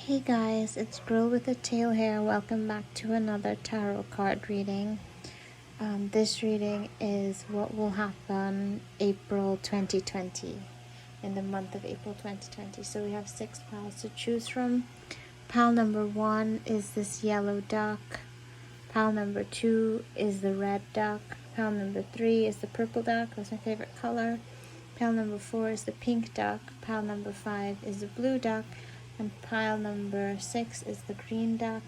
Hey guys, it's Girl with a Tail here. Welcome back to another tarot card reading. This reading is what will happen April 2020, in the month of April 2020. So we have 6 piles to choose from. Pile number 1 is this yellow duck. Pile number 2 is the red duck. Pile number 3 is the purple duck. That's my favorite color. Pile number 4 is the pink duck. Pile number 5 is the blue duck. And pile number 6 is the green duck.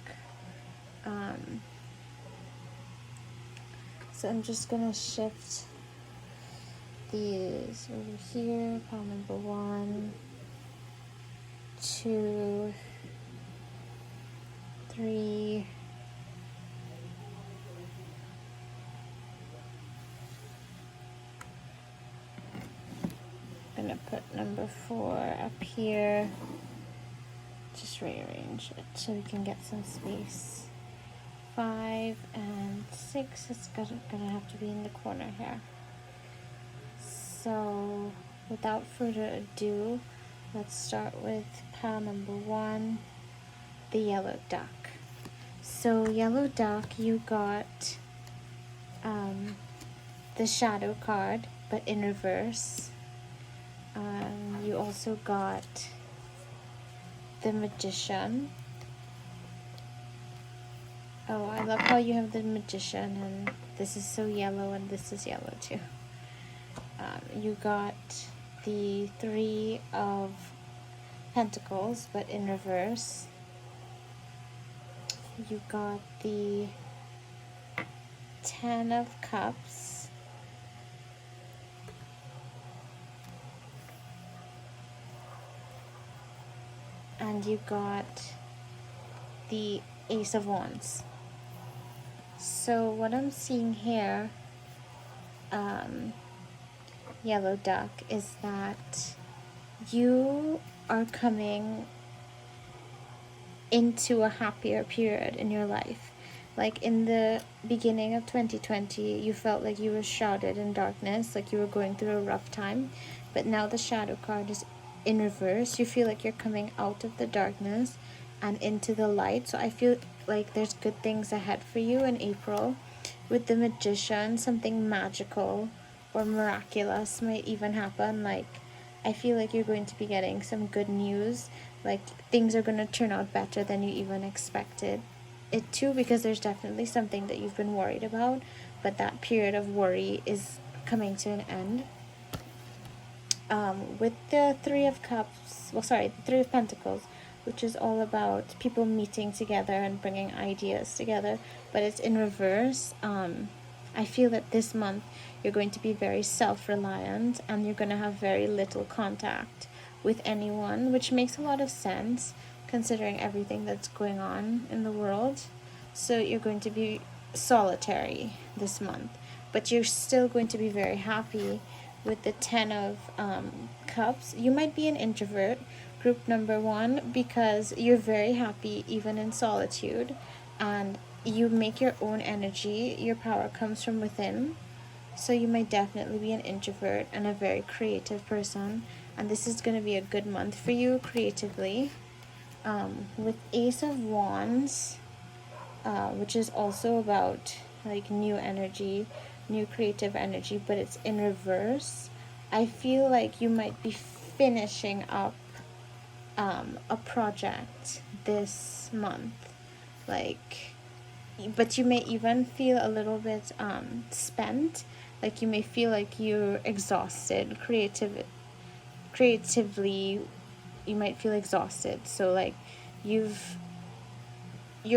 So I'm just gonna shift these over here. Pile number 1, 2, 3, I'm gonna put number 4 up here. Just rearrange it so we can get some space. 5 and 6 is gonna have to be in the corner here. So without further ado, let's start with pile number 1, the yellow duck. So yellow duck, you got the shadow card, but in reverse. You also got the magician. Oh, I love how you have the magician, and this is so yellow, and this is yellow too. You got the 3 of Pentacles, but in reverse. You got the 10 of Cups. And you got the Ace of Wands. So what I'm seeing here, yellow duck, is that you are coming into a happier period in your life. Like in the beginning of 2020, you felt like you were shrouded in darkness, like you were going through a rough time. But now the shadow card is in reverse. You feel like you're coming out of the darkness and into the light. So I feel like there's good things ahead for you in April. With the magician, something magical or miraculous might even happen. Like I feel like you're going to be getting some good news. Like things are going to turn out better than you even expected it to, because there's definitely something that you've been worried about, but that period of worry is coming to an end. With the 3 of Cups, the 3 of Pentacles, which is all about people meeting together and bringing ideas together, but it's in reverse. I feel that this month you're going to be very self-reliant, and you're going to have very little contact with anyone, which makes a lot of sense considering everything that's going on in the world. So you're going to be solitary this month, but you're still going to be very happy. With the 10 of Cups, you might be an introvert, group number 1, because you're very happy even in solitude, and you make your own energy. Your power comes from within. So you might definitely be an introvert and a very creative person, and this is going to be a good month for you creatively. With Ace of Wands, which is also about like new energy, new creative energy, but it's in reverse. I feel like you might be finishing up a project this month, like, but you may even feel a little bit spent. Like you may feel like you're exhausted creatively. You might feel exhausted. So like you're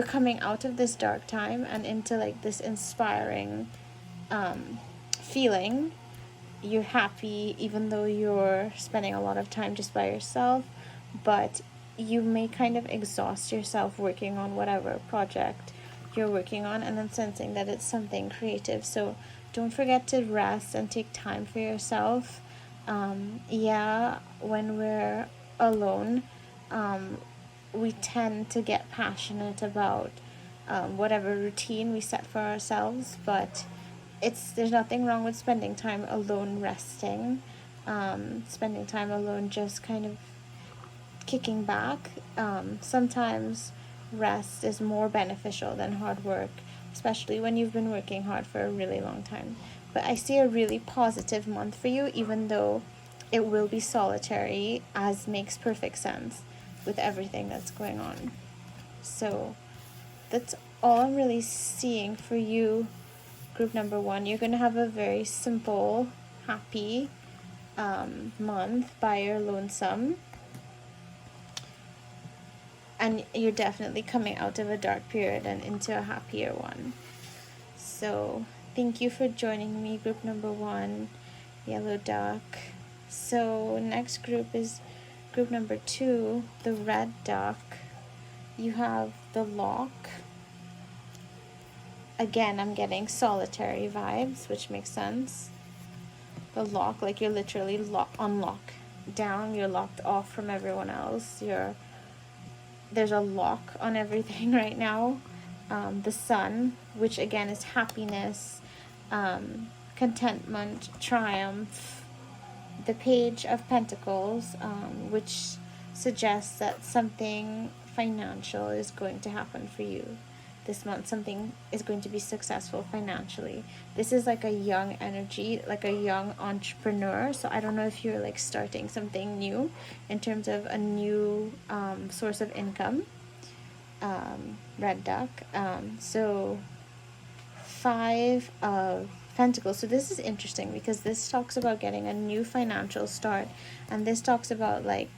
coming out of this dark time and into like this inspiring feeling. You're happy even though you're spending a lot of time just by yourself, but you may kind of exhaust yourself working on whatever project you're working on, and then sensing that it's something creative. So don't forget to rest and take time for yourself. When we're alone, we tend to get passionate about whatever routine we set for ourselves, but there's nothing wrong with spending time alone resting, spending time alone just kind of kicking back. sometimes rest is more beneficial than hard work, especially when you've been working hard for a really long time. But I see a really positive month for you, even though it will be solitary, as makes perfect sense with everything that's going on. So that's all I'm really seeing for you, group number 1. You're going to have a very simple, happy month by your lonesome. And you're definitely coming out of a dark period and into a happier one. So thank you for joining me, group number 1, yellow duck. So next group is group number 2, the red duck. You have the lock. Again, I'm getting solitary vibes, which makes sense. The lock, like you're literally on lockdown. You're locked off from everyone else. There's a lock on everything right now. The sun, which again is happiness, contentment, triumph. The page of pentacles, which suggests that something financial is going to happen for you this month. Something is going to be successful financially. This is like a young energy, like a young entrepreneur. So I don't know if you're like starting something new in terms of a new source of income. Red duck. So 5 of Pentacles. So this is interesting because this talks about getting a new financial start, and this talks about like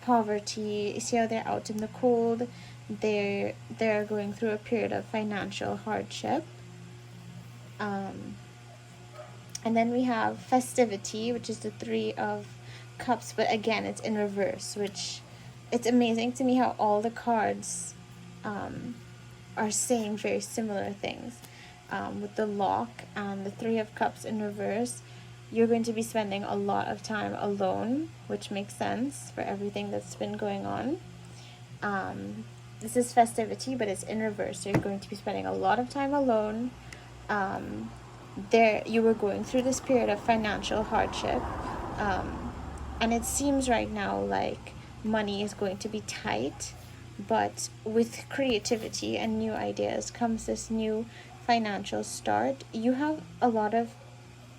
poverty. You see how they're out in the cold. They're going through a period of financial hardship. And then we have festivity, which is the 3 of Cups, but again it's in reverse, which it's amazing to me how all the cards are saying very similar things. With the lock and the 3 of Cups in reverse, you're going to be spending a lot of time alone, which makes sense for everything that's been going on. This is festivity, but it's in reverse. So you're going to be spending a lot of time alone. You were going through this period of financial hardship. And it seems right now like money is going to be tight. But with creativity and new ideas comes this new financial start. You have a lot of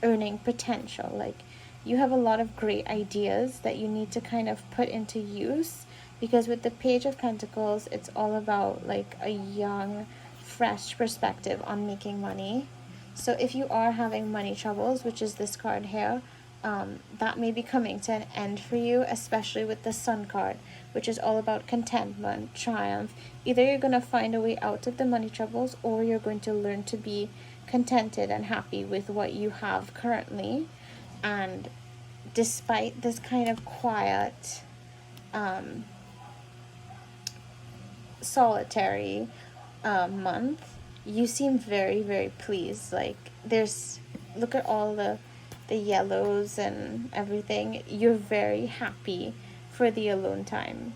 earning potential. Like you have a lot of great ideas that you need to kind of put into use, because with the Page of Pentacles, it's all about like a young, fresh perspective on making money. So if you are having money troubles, which is this card here, that may be coming to an end for you, especially with the Sun card, which is all about contentment, triumph. Either you're going to find a way out of the money troubles, or you're going to learn to be contented and happy with what you have currently. And despite this kind of quiet, solitary month, you seem very, very pleased. Like look at all the yellows and everything. You're very happy for the alone time.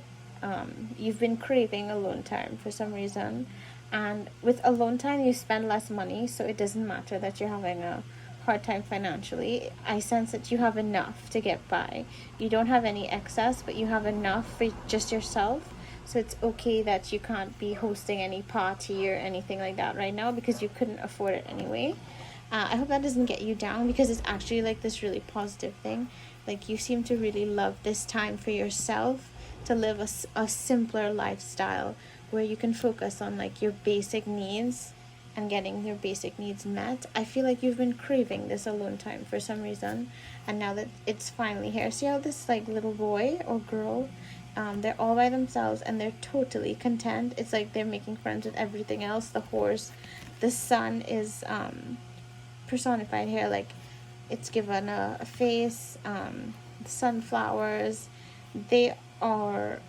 You've been craving alone time for some reason, and with alone time you spend less money, so it doesn't matter that you're having a hard time financially. I sense that you have enough to get by. You don't have any excess, but you have enough for just yourself. So it's okay that you can't be hosting any party or anything like that right now, because you couldn't afford it anyway. I hope that doesn't get you down, because it's actually like this really positive thing. Like you seem to really love this time for yourself, to live a simpler lifestyle where you can focus on like your basic needs and getting your basic needs met. I feel like you've been craving this alone time for some reason, and now that it's finally here. See how this like little boy or girl, they're all by themselves and they're totally content. It's like they're making friends with everything else. The horse, the sun is personified here, like it's given a face. The sunflowers, they are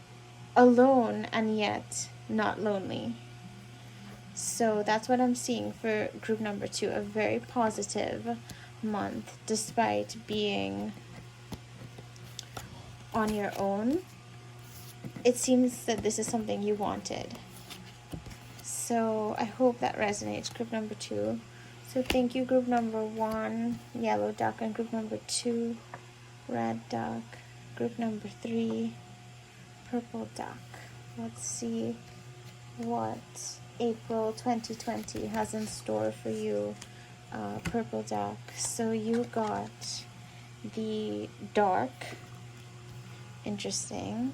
alone and yet not lonely. So that's what I'm seeing for group number 2, a very positive month despite being on your own. It seems that this is something you wanted. So I hope that resonates, group number 2. So thank you, group number 1, yellow duck, and group number 2, red duck, group number 3, purple duck. Let's see what April 2020 has in store for you, Purple Duck. So you got the dark. Interesting.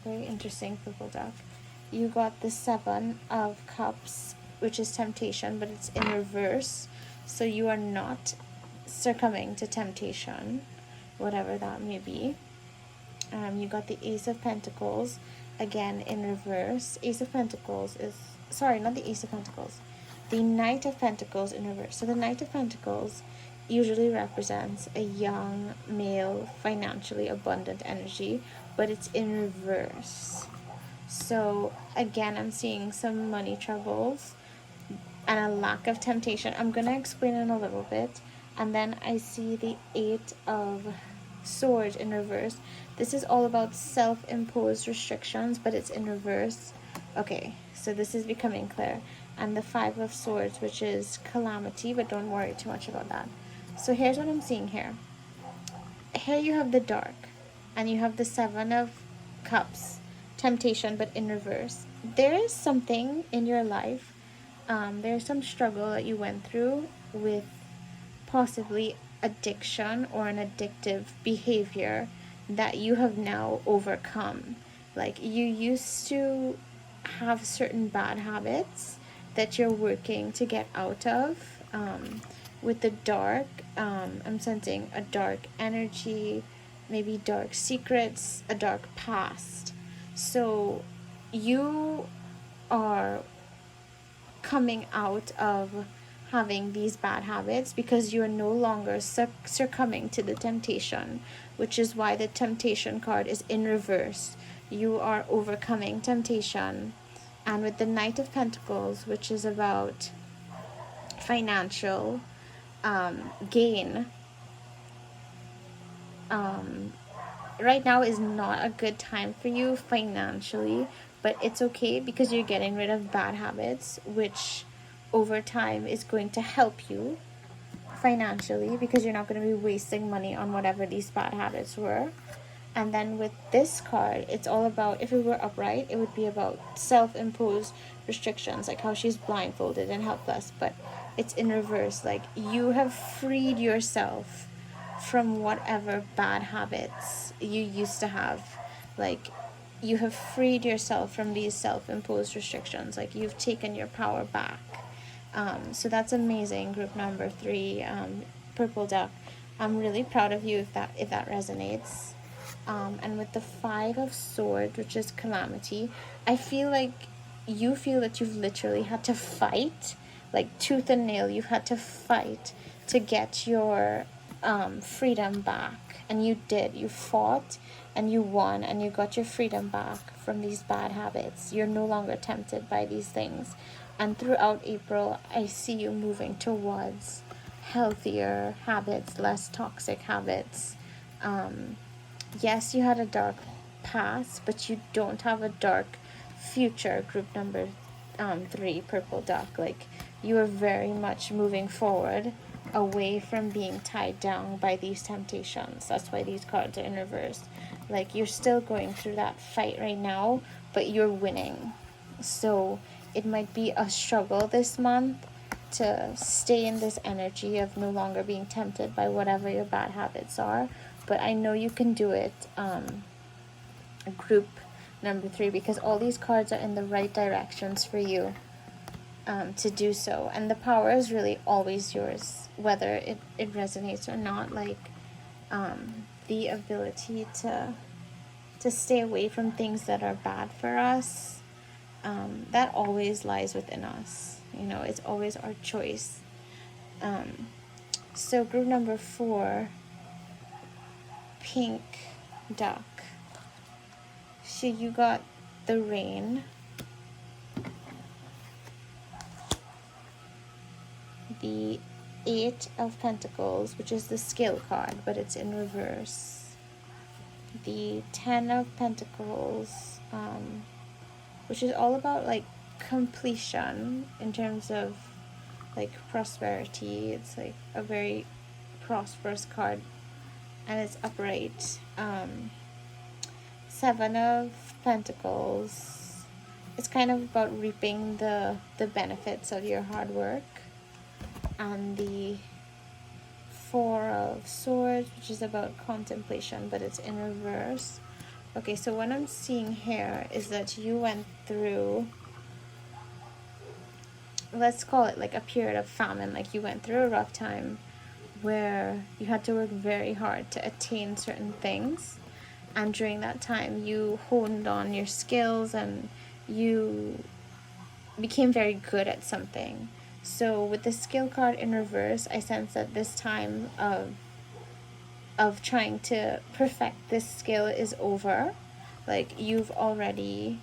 Very interesting, Purple Duck. You got the Seven of Cups, which is temptation, but it's in reverse. So you are not succumbing to temptation, whatever that may be. You got the Ace of Pentacles, again in reverse. Ace of Pentacles is, sorry, not the Ace of Pentacles. The Knight of Pentacles in reverse. So the Knight of Pentacles usually represents a young, male, financially abundant energy, but it's in reverse. So again, I'm seeing some money troubles and a lack of temptation. I'm going to explain in a little bit. And then I see the Eight of Swords in reverse. This is all about self-imposed restrictions, but it's in reverse. Okay, so this is becoming clear. And the Five of Swords, which is calamity, but don't worry too much about that. So here's what I'm seeing here. Here you have the dark, and you have the Seven of Cups, temptation, but in reverse. There is something in your life, there's some struggle that you went through with possibly addiction or an addictive behavior that you have now overcome. Like, you used to have certain bad habits that you're working to get out of. With the dark, I'm sensing a dark energy, maybe dark secrets, a dark past. So you are coming out of having these bad habits because you're no longer succumbing to the temptation, which is why the temptation card is in reverse. You are overcoming temptation. And with the Knight of Pentacles, which is about financial gain, right now is not a good time for you financially, but it's okay because you're getting rid of bad habits, which over time is going to help you financially because you're not going to be wasting money on whatever these bad habits were. And then with this card, it's all about, if it were upright, it would be about self-imposed restrictions, like how she's blindfolded and helpless, but it's in reverse. Like, you have freed yourself from whatever bad habits you used to have. Like, you have freed yourself from these self-imposed restrictions. Like, you've taken your power back. So that's amazing, group number 3, Purple Duck. I'm really proud of you if that resonates. And with the Five of Swords, which is calamity, I feel like you feel that you've literally had to fight, like tooth and nail. You've had to fight to get your freedom back, and you did. You fought and you won, and you got your freedom back from these bad habits. You're no longer tempted by these things. And throughout April, I see you moving towards healthier habits, less toxic habits. Yes, you had a dark past, but you don't have a dark future, group number 3, Purple Duck. Like, you are very much moving forward away from being tied down by these temptations. That's why these cards are in reverse. Like, you're still going through that fight right now, but you're winning. So it might be a struggle this month to stay in this energy of no longer being tempted by whatever your bad habits are. But I know you can do it, group number 3, because all these cards are in the right directions for you to do so. And the power is really always yours, whether it resonates or not. Like, the ability to stay away from things that are bad for us, that always lies within us. You know, it's always our choice. So group number 4, Pink Duck. So you got the Rain, the Eight of Pentacles, which is the skill card, but it's in reverse, the Ten of Pentacles, which is all about like completion in terms of like prosperity. It's like a very prosperous card. and it's upright. Seven of Pentacles. It's kind of about reaping the benefits of your hard work. And the Four of Swords, which is about contemplation, but it's in reverse. Okay, so what I'm seeing here is that you went through, let's call it like a period of famine. Like you went through a rough time where you had to work very hard to attain certain things. And during that time, you honed on your skills and you became very good at something. So with the skill card in reverse, I sense that this time of trying to perfect this skill is over. Like you've already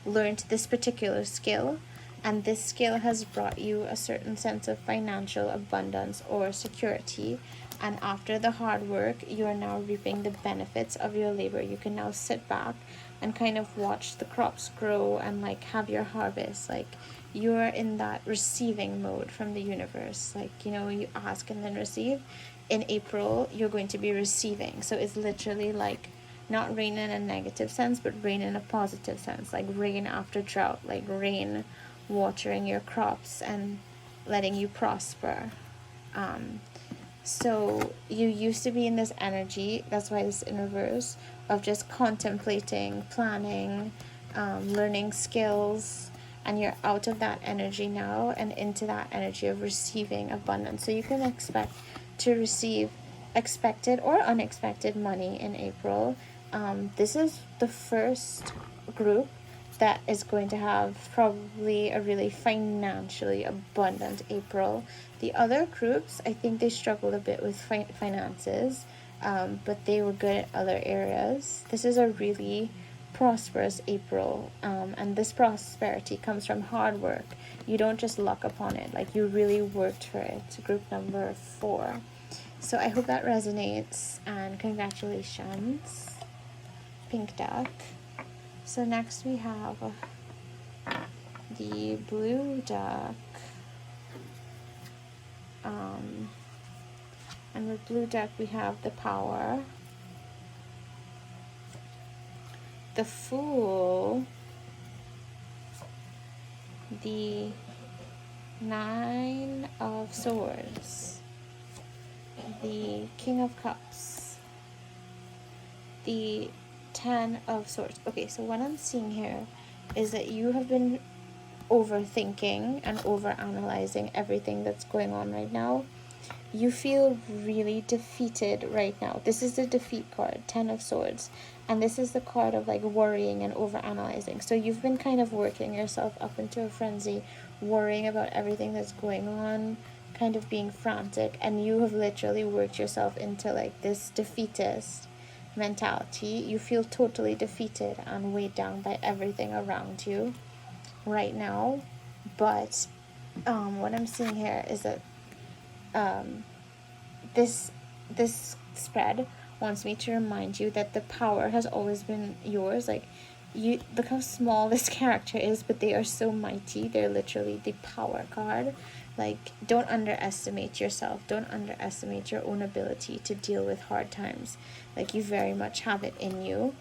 learned this particular skill, and this skill has brought you a certain sense of financial abundance or security. And after the hard work, you are now reaping the benefits of your labor. You can now sit back and kind of watch the crops grow and like have your harvest. Like you're in that receiving mode from the universe. Like, you know, you ask and then receive. In April, you're going to be receiving. So it's literally like not rain in a negative sense, but rain in a positive sense. Like rain after drought, like rain watering your crops and letting you prosper. So you used to be in this energy, that's why it's in reverse, of just contemplating, planning, learning skills, and you're out of that energy now and into that energy of receiving abundance. So you can expect to receive expected or unexpected money in April. This is the first group that is going to have probably a really financially abundant April. The other groups, I think they struggled a bit with finances, but they were good at other areas. This is a really prosperous April, and this prosperity comes from hard work. You don't just luck upon it, like you really worked for it. Group number 4. So I hope that resonates, and congratulations, Pink Duck. So next we have the Blue Duck, and with Blue Duck we have the Power, the Fool, the Nine of Swords, the King of Cups, the 10 of Swords. Okay, so what I'm seeing here is that you have been overthinking and overanalyzing everything that's going on right now. You feel really defeated right now. This is the defeat card, 10 of Swords. And this is the card of like worrying and overanalyzing. So you've been kind of working yourself up into a frenzy, worrying about everything that's going on, kind of being frantic. And you have literally worked yourself into like this defeatist mentality. You feel totally defeated and weighed down by everything around you right now. But what I'm seeing here is that this spread wants me to remind you that the power has always been yours. Like, you look how small this character is, but they are so mighty. They're literally the Power card. Like, don't underestimate yourself. Don't underestimate your own ability to deal with hard times. Like, you very much have it in you.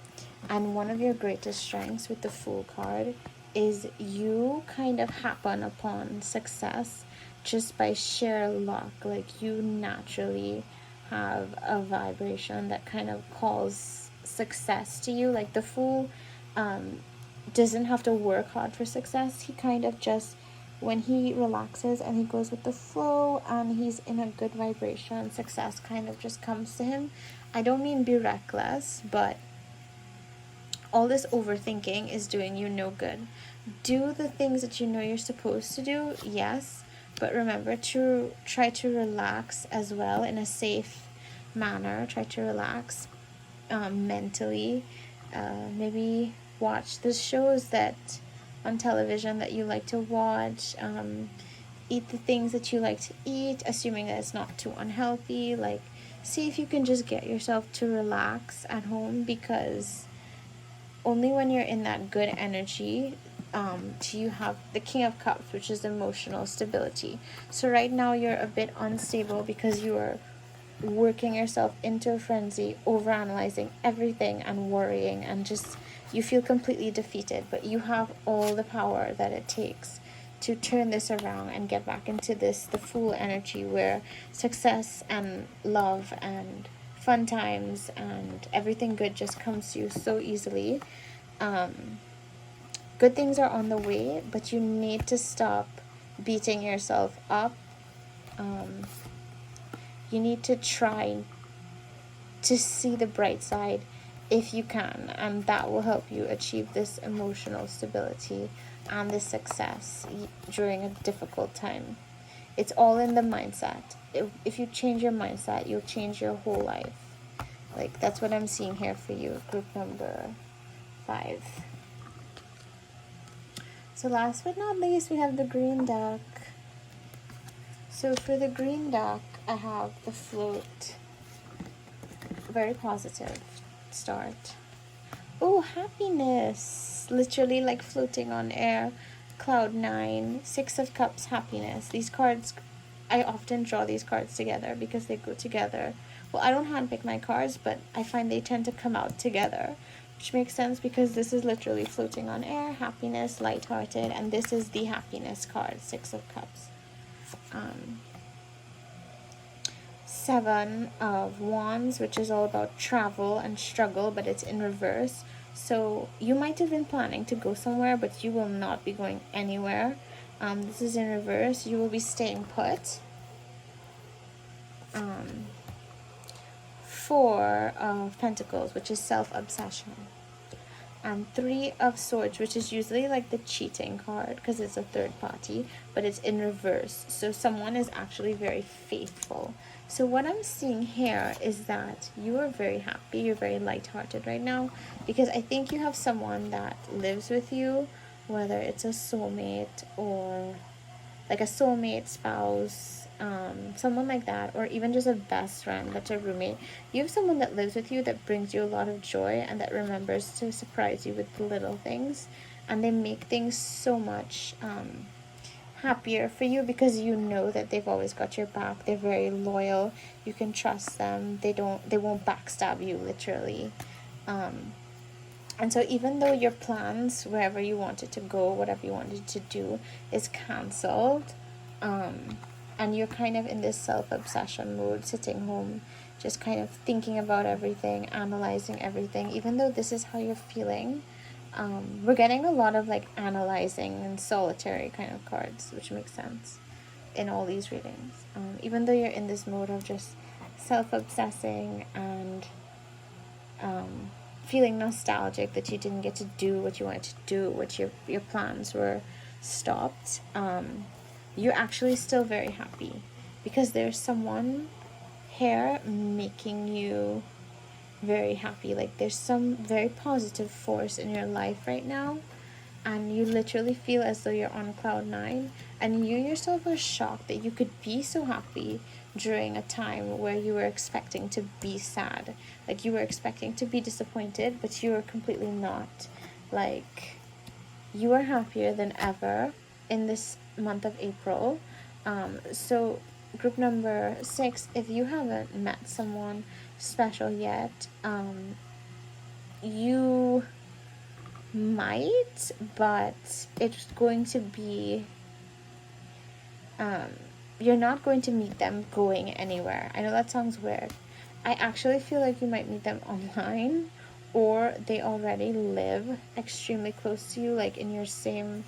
And one of your greatest strengths with the Fool card is you kind of happen upon success just by sheer luck. Like, you naturally have a vibration that kind of calls success to you. Like, the Fool doesn't have to work hard for success. He kind of just, when he relaxes and he goes with the flow and he's in a good vibration, success kind of just comes to him. I don't mean be reckless, but all this overthinking is doing you no good. Do the things that you know you're supposed to do, yes, but remember to try to relax as well in a safe manner. Try to relax mentally. Maybe watch the shows that on television that you like to watch. Eat the things that you like to eat, assuming that it's not too unhealthy. Like, see if you can just get yourself to relax at home, because only when you're in that good energy do you have the King of Cups, which is emotional stability. So right now you're a bit unstable because you are working yourself into a frenzy, overanalyzing everything and worrying, and just you feel completely defeated. But you have all the power that it takes to turn this around and get back into the full energy where success and love and fun times and everything good just comes to you so easily. Good things are on the way, but you need to stop beating yourself up. You need to try to see the bright side if you can, and that will help you achieve this emotional stability and this success during a difficult time. It's all in the mindset. If you change your mindset, you'll change your whole life. Like, that's what I'm seeing here for you, group number 5. So last but not least, we have the green deck. So for the green deck, I have the float. Very positive start. Oh, happiness. Literally like floating on air. Cloud 9. 6 of Cups, happiness. These cards, I often draw these cards together because they go together. Well, I don't handpick my cards, but I find they tend to come out together, which makes sense because this is literally floating on air, happiness, lighthearted, and this is the happiness card, 6 of Cups. 7 of Wands, which is all about travel and struggle, but it's in reverse. So you might have been planning to go somewhere, but you will not be going anywhere. This is in reverse. You will be staying put. 4 of Pentacles, which is self-obsession. And 3 of Swords, which is usually like the cheating card because it's a third party, but it's in reverse. So someone is actually very faithful. So what I'm seeing here is that you are very happy, you're very lighthearted right now, because I think you have someone that lives with you, whether it's a soulmate or like a soulmate, spouse, someone like that, or even just a best friend that's a roommate. You have someone that lives with you that brings you a lot of joy and that remembers to surprise you with the little things, and they make things so much happier for you because you know that they've always got your back. They're very loyal. You can trust them. They won't backstab you, literally. And so even though your plans, wherever you wanted to go, whatever you wanted to do, is cancelled, and you're kind of in this self-obsession mode, sitting home, just kind of thinking about everything, analyzing everything, even though this is how you're feeling, we're getting a lot of like analyzing and solitary kind of cards, which makes sense in all these readings. Even though you're in this mode of just self-obsessing and feeling nostalgic that you didn't get to do what you wanted to do, what your plans were stopped, you're actually still very happy because there's someone here making you very happy. Like there's some very positive force in your life right now, and you literally feel as though you're on cloud 9, and you yourself are shocked that you could be so happy during a time where you were expecting to be sad. Like you were expecting to be disappointed, but you were completely not. Like you are happier than ever in this month of April. So group number 6, if you haven't met someone special yet, you might, but it's going to be, you're not going to meet them going anywhere. I know that sounds weird. I actually feel like you might meet them online, or they already live extremely close to you, like in your same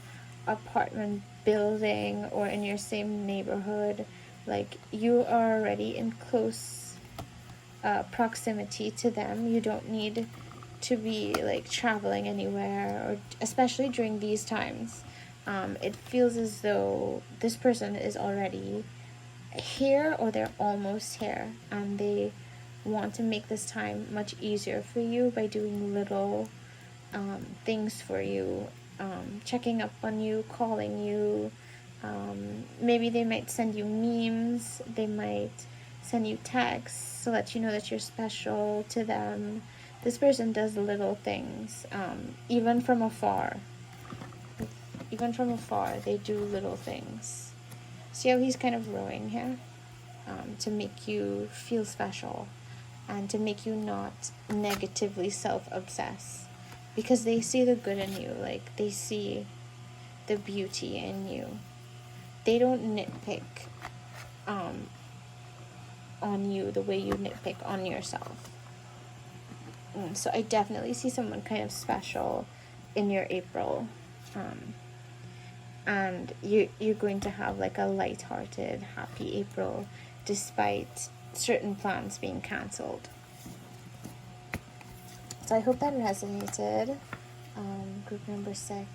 apartment building or in your same neighborhood. Like you are already in close proximity to them. You don't need to be like traveling anywhere, or especially during these times. It feels as though this person is already here, or they're almost here, and they want to make this time much easier for you by doing little things for you, checking up on you, calling you. Maybe they might send you memes, they might send you texts to let you know that you're special to them. This person does little things, even from afar. Even from afar, they do little things. See how he's kind of rowing here? to make you feel special and to make you not negatively self-obsess, because they see the good in you, like they see the beauty in you. They don't nitpick on you the way you nitpick on yourself. So I definitely see someone kind of special in your April. And you're going to have like a light-hearted, happy April despite certain plans being cancelled. So I hope that resonated. Group number 6.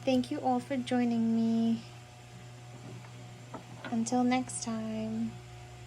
Thank you all for joining me. Until next time.